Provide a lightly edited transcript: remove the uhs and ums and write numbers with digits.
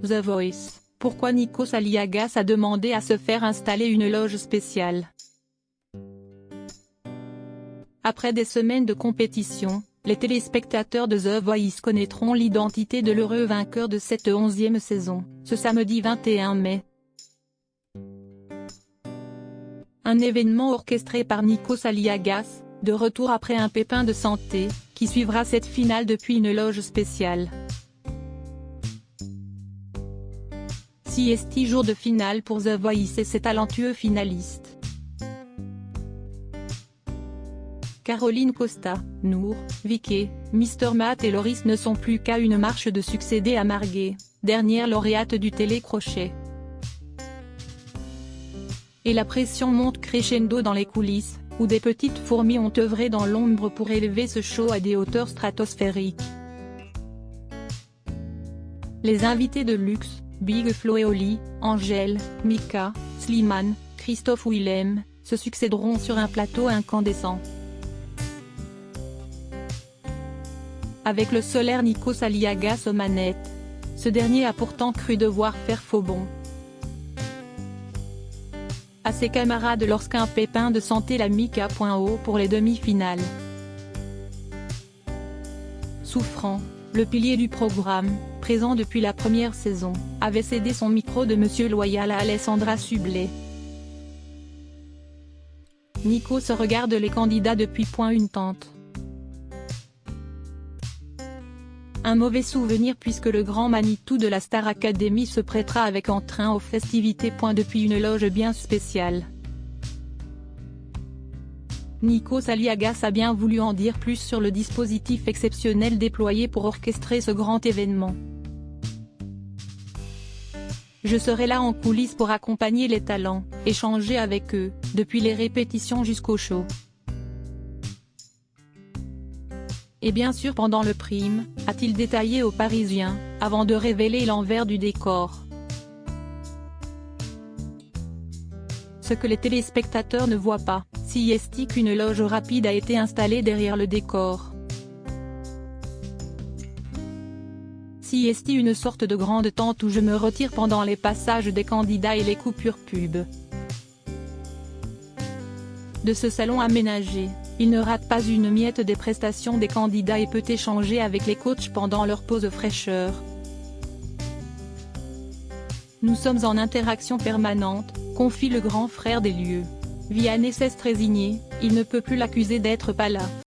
The Voice, pourquoi Nikos Aliagas a demandé à se faire installer une loge spéciale. Après des semaines de compétition, les téléspectateurs de The Voice connaîtront l'identité de l'heureux vainqueur de cette 11e saison, ce samedi 21 mai. Un événement orchestré par Nikos Aliagas, de retour après un pépin de santé, qui suivra cette finale depuis une loge spéciale. CST jour de finale pour The Voice et ses talentueux finalistes. Caroline Costa, Nour, Vicky, Mr Matt et Loris ne sont plus qu'à une marche de succéder à Margée, dernière lauréate du télécrochet. Et la pression monte crescendo dans les coulisses, où des petites fourmis ont œuvré dans l'ombre pour élever ce show à des hauteurs stratosphériques. Les invités de luxe, Big Flo et Oli, Angèle, Mika, Slimane, Christophe Willem, se succéderont sur un plateau incandescent. Avec le solaire Nikos Aliagas aux manettes, ce dernier a pourtant cru devoir faire faux bond à ses camarades lorsqu'un pépin de santé l'a mis à point haut pour les demi-finales. Souffrant, le pilier du programme, présent depuis la première saison, avait cédé son micro de Monsieur Loyal à Alessandra Sublet. Nikos regarde les candidats depuis point une tente. Un mauvais souvenir puisque le grand Manitou de la Star Academy se prêtera avec entrain aux festivités. Depuis une loge bien spéciale. Nikos Aliagas a bien voulu en dire plus sur le dispositif exceptionnel déployé pour orchestrer ce grand événement. Je serai là en coulisses pour accompagner les talents, échanger avec eux, depuis les répétitions jusqu'au show. Et bien sûr pendant le prime, a-t-il détaillé aux Parisiens, avant de révéler l'envers du décor. Ce que les téléspectateurs ne voient pas, CST qu'une loge rapide a été installée derrière le décor. CST une sorte de grande tente où je me retire pendant les passages des candidats et les coupures pub. De ce salon aménagé, il ne rate pas une miette des prestations des candidats et peut échanger avec les coachs pendant leur pause fraîcheur. Nous sommes en interaction permanente, confie le grand frère des lieux. Vianney cesse résigné, il ne peut plus l'accuser d'être pas là.